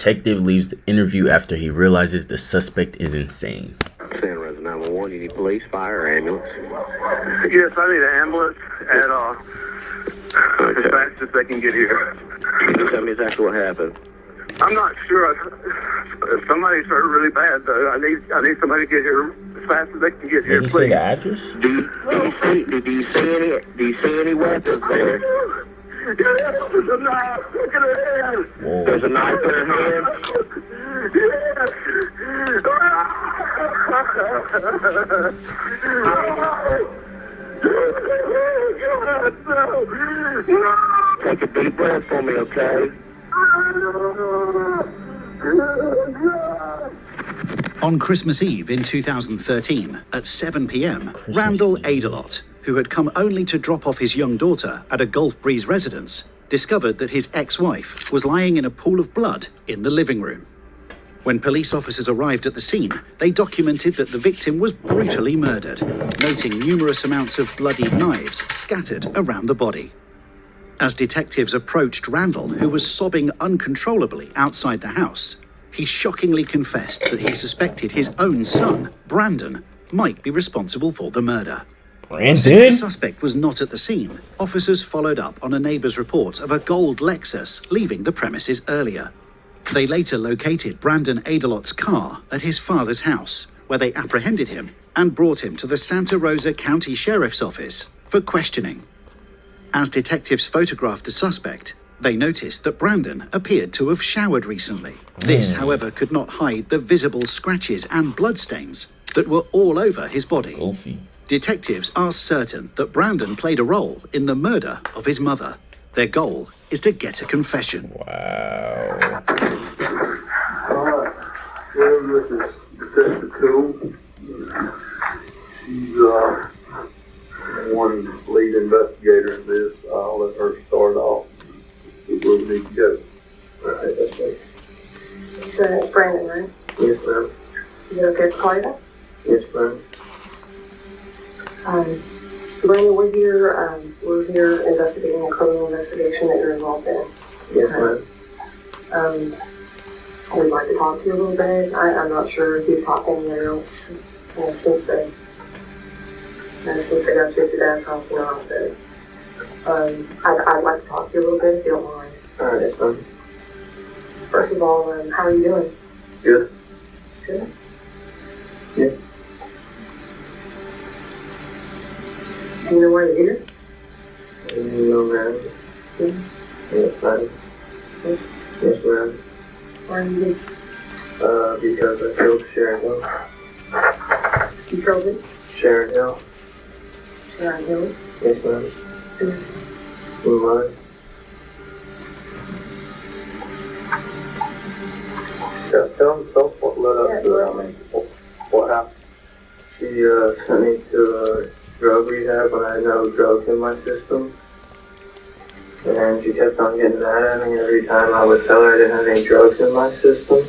detective leaves the interview after he realizes the suspect is insane. San Res 911, you need police, fire, or ambulance? Yes, I need an ambulance as fast as they can get here. Can you tell me exactly what happened? I'm not sure. Somebody's hurt really bad, though. I need somebody to get here as fast as they can get here, Did he say please. the address? Do you see any weapons there? There's a knife. Look at her hand. Whoa. There's a knife in her hand. Take a deep breath for me, okay? On Christmas Eve in 2013, at 7 p.m., Randall Adelot, who had come only to drop off his young daughter at a Gulf Breeze residence, discovered that his ex-wife was lying in a pool of blood in the living room. When police officers arrived at the scene, they documented that the victim was brutally murdered, noting numerous amounts of bloodied knives scattered around the body. As detectives approached Randall, who was sobbing uncontrollably outside the house, he shockingly confessed that he suspected his own son, Brandon, might be responsible for the murder. The Brandon? suspect was not at the scene. Officers followed up on a neighbour's report of a gold Lexus leaving the premises earlier. They later located Brandon Adelot's car at his father's house, where they apprehended him and brought him to the Santa Rosa County Sheriff's Office for questioning. As detectives photographed the suspect, they noticed that Brandon appeared to have showered recently. This, however, could not hide the visible scratches and bloodstains that were all over his body. Goofy. Detectives are certain that Brandon played a role in the murder of his mother. Their goal is to get a confession. Wow. Alright, well, this is Detective Cool. She's one lead investigator in this. I'll let her start off. Where we need to go. Alright, that's right. It's Brandon, right? Yes, ma'am. Is it okay to call you that? Yes, ma'am. Brandon, we're here investigating a criminal investigation that you're involved in. Yes, ma'am. We'd like to talk to you a little bit. I'm not sure if you've talked to anyone else since they got you at your dad's house or not, but I'd like to talk to you a little bit if you don't mind. Alright, yes, ma'am. First of all, how are you doing? Good. Good? Yeah. Do you know why you're here? No, ma'am. Yeah. Yes, ma'am. Yes. Yes, ma'am. Why are you here? Because I killed Sharon Hill. You killed it? Sharon Hill. Sharon Hill? Yes, ma'am. Yes. Mine. Yeah, tell what led up to what happened. She sent me to drug rehab when I had no drugs in my system. And she kept on getting mad at me every time I would tell her I didn't have any drugs in my system.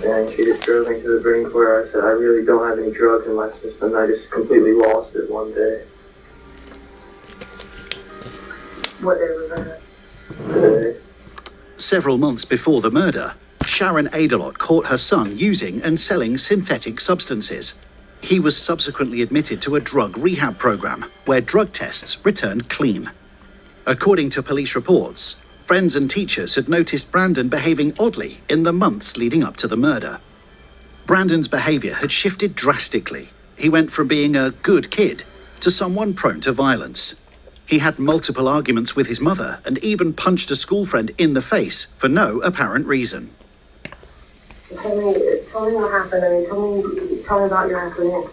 And she just drove me to the brink where I said, I really don't have any drugs in my system. I just completely lost it one day. What day was that? Today. Several months before the murder, Sharon Adelot caught her son using and selling synthetic substances. He was subsequently admitted to a drug rehab program where drug tests returned clean. According to police reports, friends and teachers had noticed Brandon behaving oddly in the months leading up to the murder. Brandon's behavior had shifted drastically. He went from being a good kid to someone prone to violence. He had multiple arguments with his mother and even punched a school friend in the face for no apparent reason. Tell me what happened. I mean, tell me about your afternoon.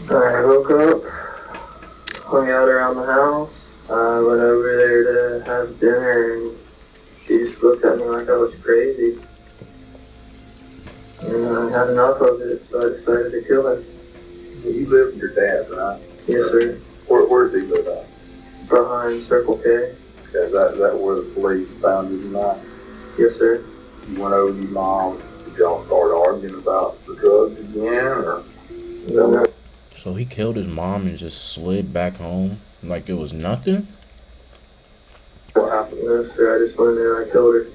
I woke up, hung out around the house, went over there to have dinner, and she just looked at me like I was crazy. And I had enough of it, so I decided to kill her. You live with your dad, right? Yes, sir. Where does he live at? Behind Circle K. Is that where the police found you tonight? Yes, sir. You went over to your mom. Did y'all start arguing about the drugs again, or? No. So he killed his mom and just slid back home like it was nothing? What happened? No, sir. I just went in there and I killed her.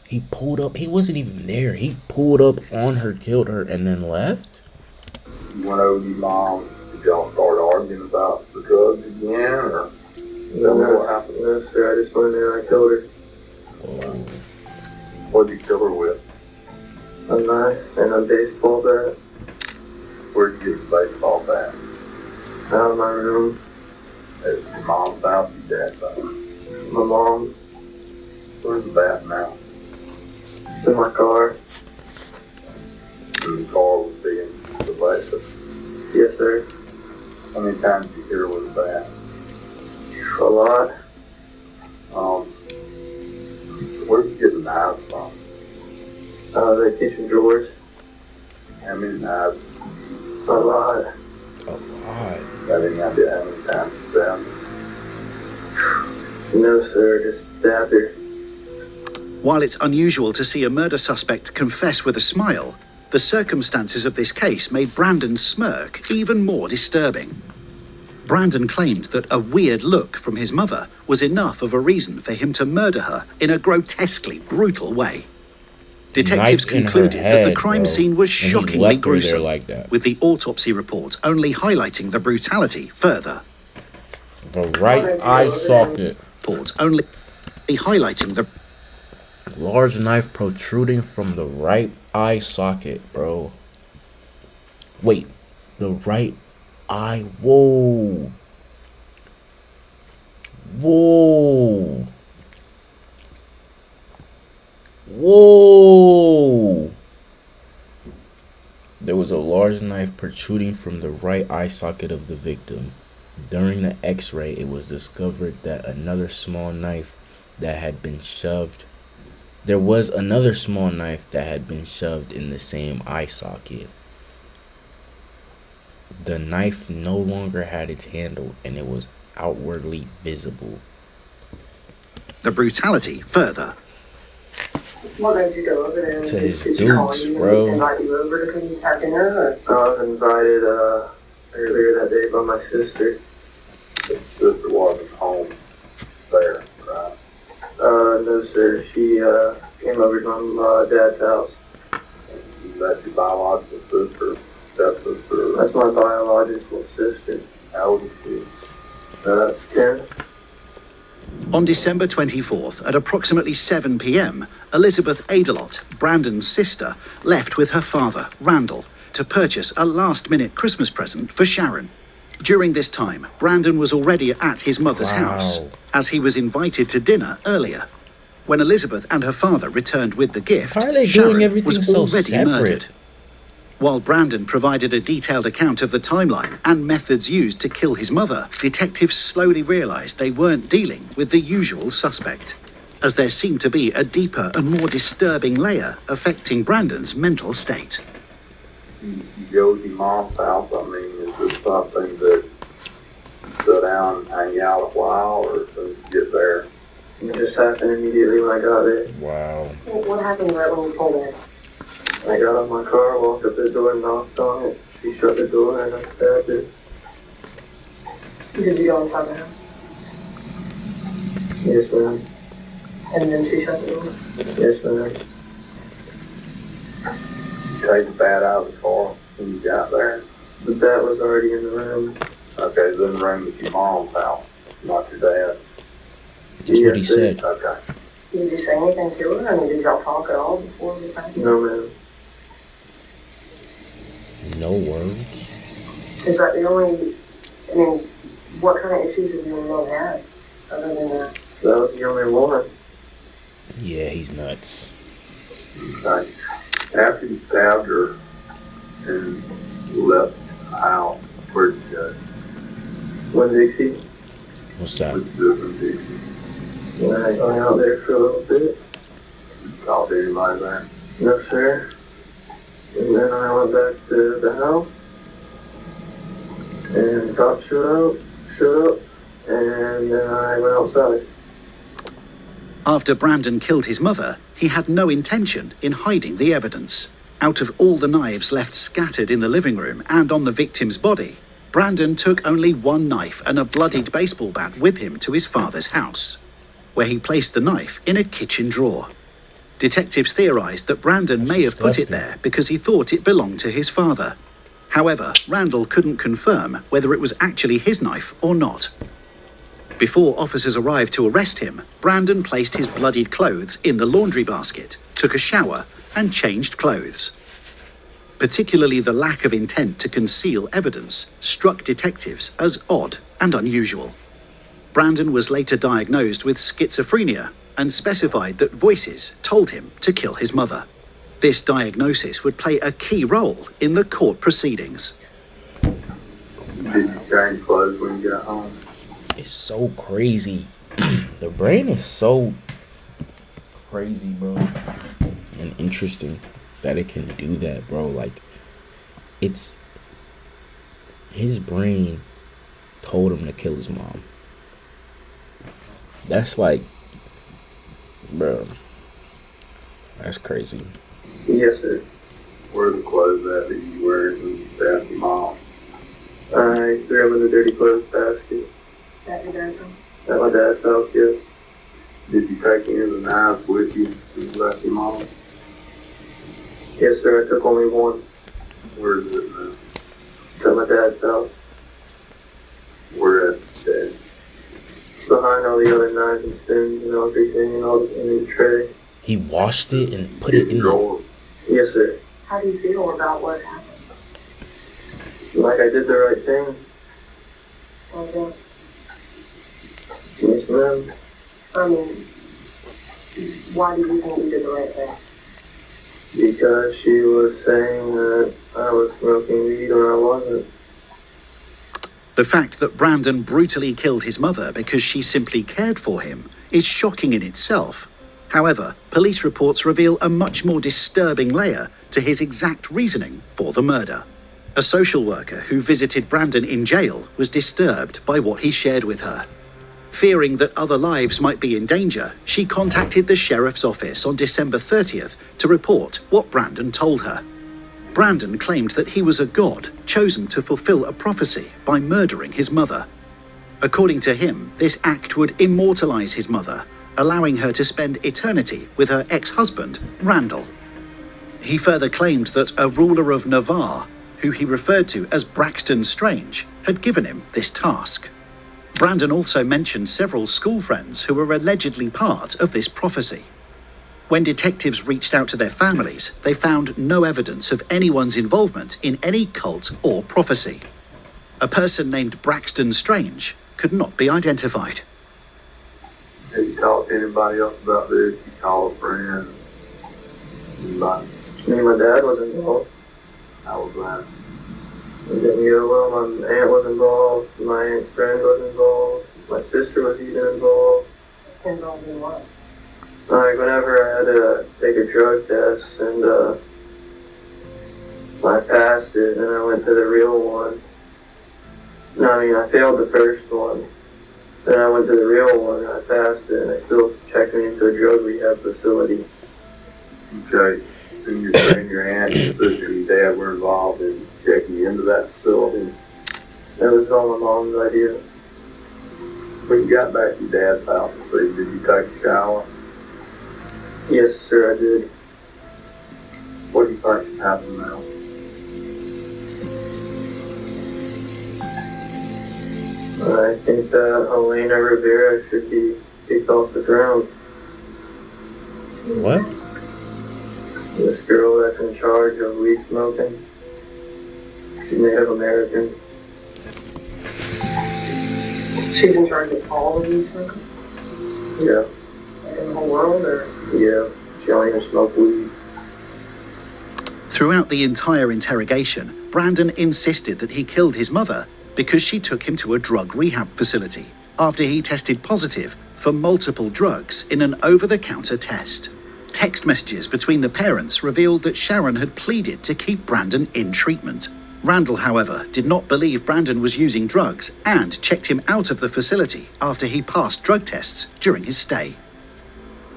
He pulled up. He wasn't even there. He pulled up on her, killed her, and then left? You went over to your mom. Did y'all start arguing about the drugs again, or No, what happened? No, sir. I just went in there and I killed her. Whoa. What did you kill her with? A knife and a baseball bat. Where'd you get the baseball bat? Out of my room. At your mom's house, your dad's house. My mom's. Where's the bat now? It's in my car. And the car was being evasive. Yes, sir. How many times did you hit her with a bat? A lot. Where'd you get the knives from? The kitchen drawers. How many knives? A lot. A lot. Got any idea how many times you stabbed her? No, sir. Just stabbed her. While it's unusual to see a murder suspect confess with a smile, the circumstances of this case made Brandon's smirk even more disturbing. Brandon claimed that a weird look from his mother was enough of a reason for him to murder her in a grotesquely brutal way. Detectives Knife in her concluded that the head, crime bro. scene was And he shockingly left her there gruesome, like that. with the autopsy report only highlighting the brutality further. The right eye socket. Report only highlighting the Large knife protruding from the right eye socket, bro. Wait, the right eye. Whoa. Whoa. Whoa. There was a large knife protruding from the right eye socket of the victim. During the x-ray, it was discovered that another small knife that had been shoved There was another small knife that had been shoved in the same eye socket. The knife no longer had its handle and it was outwardly visible. the brutality further. What made you go over there? To his Did she call dudes, you bro. and invite you over to come have dinner? Or? I was invited earlier that day by my sister. His sister wasn't home there, right? No, sir. She came over to my dad's house. That's your biological sister, stepsister. That's my biological sister. How old is she? 10. On December 24th, at approximately 7 p.m., Elizabeth Adelot, Brandon's sister, left with her father, Randall, to purchase a last-minute Christmas present for Sharon. During this time, Brandon was already at his mother's house, as he was invited to dinner earlier. When Elizabeth and her father returned with the gift, How are they Sharon doing everything was so already separate? murdered. While Brandon provided a detailed account of the timeline and methods used to kill his mother, detectives slowly realized they weren't dealing with the usual suspect, as there seemed to be a deeper and more disturbing layer affecting Brandon's mental state. You go to your mom's house, I mean, is this something that you sit down and hang out a while, or as soon as you get there? It just happened immediately when I got there. Wow. What happened right when you pulled in? I got out of my car, walked up to the door, knocked on it. She shut the door and I stabbed her. Did you go inside the house? Yes, ma'am. And then she shut the door? Yes, ma'am. You take the bat out of the car when you got there? The bat was already in the room. Okay, then the room is your mom's house, not your dad's. That's what he Yes, sir. said. Okay. Did you say anything to her? I mean, did y'all talk at all before you found her? No, ma'am. No words. Is that the only, I mean, what kind of issues have you and Mom had other than that? That was the only one. Yeah, he's nuts. Okay. After you stabbed her and left the house, where'd you go? One Dixie. What's that? Which different did you? And I hung out there for a little bit. Talk to anybody there? No, sir. And then I went back to the house. And the cop showed up. And then I went outside. After Brandon killed his mother, he had no intention in hiding the evidence. Out of all the knives left scattered in the living room and on the victim's body, Brandon took only one knife and a bloodied baseball bat with him to his father's house, where he placed the knife in a kitchen drawer. Detectives theorized that Brandon may have put it there because he thought it belonged to his father. However, Randall couldn't confirm whether it was actually his knife or not. Before officers arrived to arrest him, Brandon placed his bloodied clothes in the laundry basket, took a shower, and changed clothes. Particularly the lack of intent to conceal evidence struck detectives as odd and unusual. Brandon was later diagnosed with schizophrenia and specified that voices told him to kill his mother. This diagnosis would play a key role in the court proceedings. Did you change clothes when you got home? It's so crazy. The brain is so crazy, bro, and interesting that it can do that, bro. Like, it's his brain told him to kill his mom. That's like, bro, that's crazy. Yes, sir. Where are the clothes at that you wear when you stabbed your mom? I threw them in the dirty clothes basket That your dad's house? at my dad's house, yes. Did you take any of the knives with you when you left your mom? Yes, sir, I took only one. Where is it now? It's at my dad's house. Where at Dad? Behind all the other knives and spoons and everything and all in the tray. He washed it and put it in the drawer. Yes, sir. How do you feel about what happened? Like I did the right thing. Okay. Yes, ma'am. I mean, why do you think you did the right thing? Because she was saying that I was smoking weed when I wasn't. The fact that Brandon brutally killed his mother because she simply cared for him is shocking in itself. However, police reports reveal a much more disturbing layer to his exact reasoning for the murder. A social worker who visited Brandon in jail was disturbed by what he shared with her. Fearing that other lives might be in danger, she contacted the sheriff's office on December 30th to report what Brandon told her. Brandon claimed that he was a god chosen to fulfill a prophecy by murdering his mother. According to him, this act would immortalize his mother, allowing her to spend eternity with her ex-husband, Randall. He further claimed that a ruler of Navarre, who he referred to as Braxton Strange, had given him this task. Brandon also mentioned several school friends who were allegedly part of this prophecy. When detectives reached out to their families, they found no evidence of anyone's involvement in any cult or prophecy. A person named Braxton Strange could not be identified. Have you talked to anybody else about this? You called a friend? Anybody? Me and my dad was involved. How was that? We didn't get along. My aunt was involved. My aunt's friend was involved. My sister was even involved. Involved in what? Like whenever I had to take a drug test and I passed it and I went to the real one. No, I mean I failed the first one. Then I went to the real one and I passed it and they still checked me into a drug rehab facility. Okay. And you're saying your aunt and sister and your dad were involved in checking you into that facility? That was all my mom's idea. When you got back to your dad's house, did you take a shower? Yes, sir, I did. What do you think should happen now? I think that Elena Rivera should be kicked off the throne. What? This girl that's in charge of weed smoking. She's Native American. She's in charge of all of these things? Yeah, Like in the whole world, or? yeah. She only can smoke weed. Throughout the entire interrogation, Brandon insisted that he killed his mother because she took him to a drug rehab facility after he tested positive for multiple drugs in an over-the-counter test. Text messages between the parents revealed that Sharon had pleaded to keep Brandon in treatment. Randall, however, did not believe Brandon was using drugs and checked him out of the facility after he passed drug tests during his stay.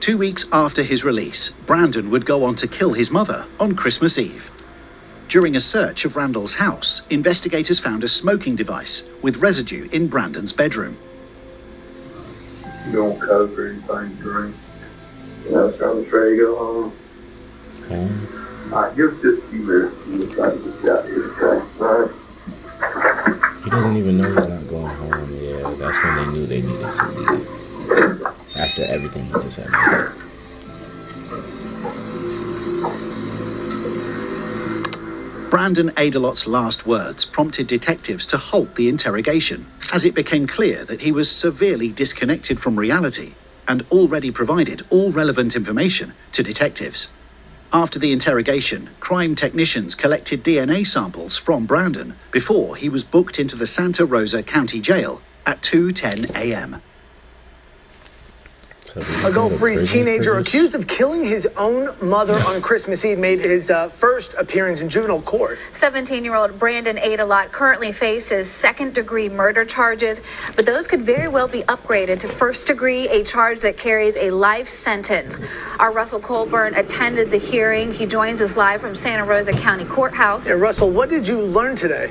2 weeks after his release, Brandon would go on to kill his mother on Christmas Eve. During a search of Randall's house, investigators found a smoking device with residue in Brandon's bedroom. You don't coke or anything to drink? No, sir, I'm just ready to go home. Alright, give us just a few minutes. We'll try to get you out here, okay? Alright. He doesn't even know he's not going home. Yeah, that's when they knew they needed to leave. After everything he just had made. Brandon Adelot's last words prompted detectives to halt the interrogation, as it became clear that he was severely disconnected from reality and already provided all relevant information to detectives. After the interrogation, crime technicians collected DNA samples from Brandon before he was booked into the Santa Rosa County Jail at 2:10 a.m. So A Gulf Breeze teenager accused of killing his own mother on Christmas Eve made his first appearance in juvenile court. 17-year-old Brandon Adelot currently faces second-degree murder charges, but those could very well be upgraded to first-degree, a charge that carries a life sentence. Our Russell Colburn attended the hearing. He joins us live from Santa Rosa County Courthouse. Hey, Russell, what did you learn today?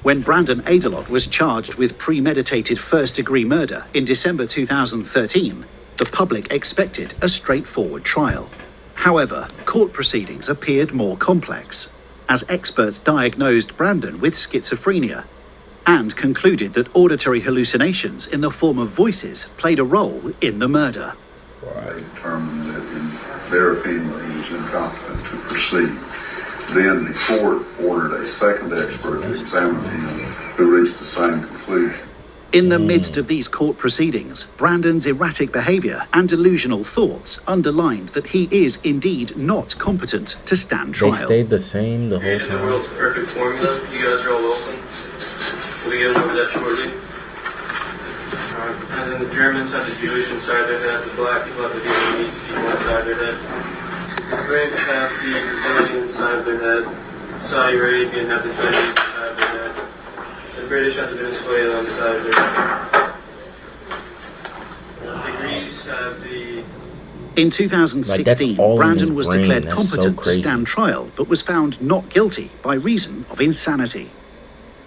When Brandon Adelot was charged with premeditated first-degree murder in December 2013, the public expected a straightforward trial. However, court proceedings appeared more complex, as experts diagnosed Brandon with schizophrenia and concluded that auditory hallucinations in the form of voices played a role in the murder. Determined that in their opinion he was incompetent to proceed. Then the court ordered a second expert to examine him, who reached the same conclusion. In the midst of these court proceedings, Brandon's erratic behavior and delusional thoughts underlined that he is indeed not competent to stand They trial. stayed the same the whole The time. world's perfect formula. You guys are all welcome. We'll be getting over that shortly. And then the Germans have the Jewish inside their head, the black people have the Vietnamese people inside their head. The French have the Brazilian inside their head. Saudi Arabian have the Chinese inside their head. The British have the Venezuelan inside their head. The Greeks have the... In 2016, Like, that's all in Brandon his was brain. declared That's so competent to crazy. stand trial, but was found not guilty by reason of insanity.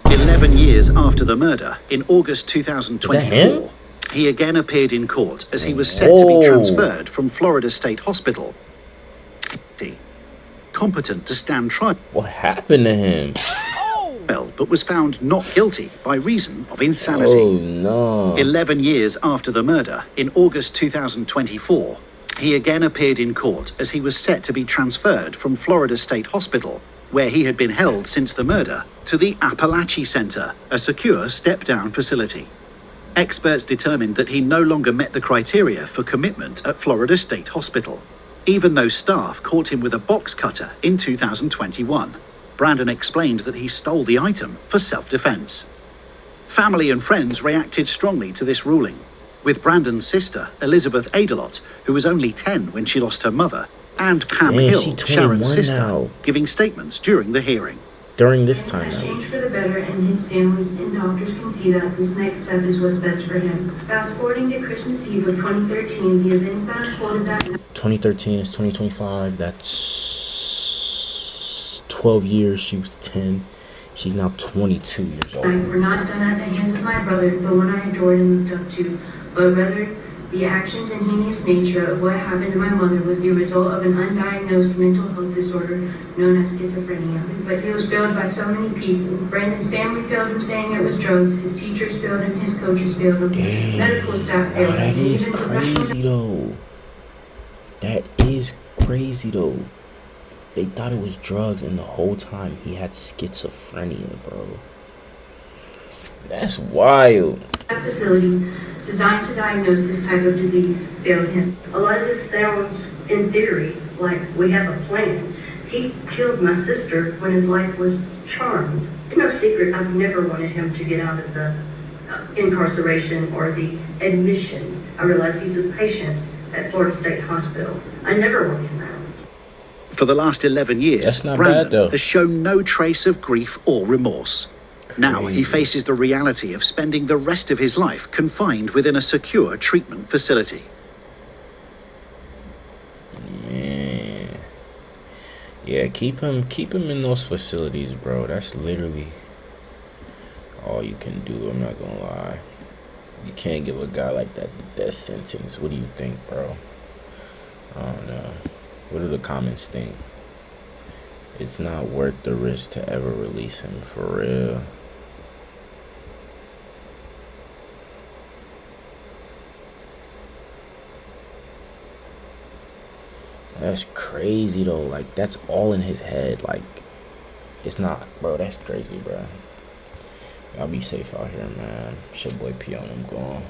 11 years after the murder, in August Is that 2024, he again appeared in court as he was set to be Oh. transferred from Florida State Hospital. Competent to stand trial, What happened to him? but was found not guilty by reason of insanity. Oh no. 11 years after the murder, in August 2024, he again appeared in court as he was set to be transferred from Florida State Hospital, where he had been held since the murder, to the Appalachia Center, a secure step-down facility. Experts determined that he no longer met the criteria for commitment at Florida State Hospital, even though staff caught him with a box cutter in 2021. Brandon explained that he stole the item for self-defense. Family and friends reacted strongly to this ruling, with Brandon's sister, Elizabeth Adelot, who was only 10 when she lost her mother, and Pam Dang, Hill, she 21 Sharon's sister, now. giving statements during the hearing. During this time, that Change was. for the better, and his family and doctors can see that this next step is what's best for him. Fast forwarding to Christmas Eve of 2013, the events that unfolded that night 2013 is 2025. That's 12 years. She was 10. She's now 22 years old. were not done at the hands of my brother, the one I adored and looked up to, but rather the actions and heinous nature of what happened to my mother was the result of an undiagnosed mental health disorder known as schizophrenia. But he was failed by so many people. Brandon's family failed him, saying it was drugs. His teachers failed him. His coaches failed him. Dang. Medical staff Oh, failed that him. is Even professional crazy though. That is crazy though. They thought it was drugs, and the whole time he had schizophrenia, bro. That's wild. facilities designed to diagnose this type of disease failed him. A lot of this sounds, in theory, like we have a plan. He killed my sister when his life was charmed. It's no secret I've never wanted him to get out of the incarceration or the admission. I realize he's a patient at Florida State Hospital. I never want him out. For the last 11 years, That's not Brandon bad, though. has shown no trace of grief or remorse. Now he Crazy. faces the reality of spending the rest of his life confined within a secure treatment facility. Man. Yeah, keep him in those facilities, bro. That's literally all you can do. I'm not gonna lie. You can't give a guy like that the death sentence. What do you think, bro? I don't know. What do the comments think? It's not worth the risk to ever release him, for real. That's crazy though. Like, that's all in his head. Like, it's not, bro. That's crazy, bro. Y'all be safe out here, man. It's your boy P on. I'm going.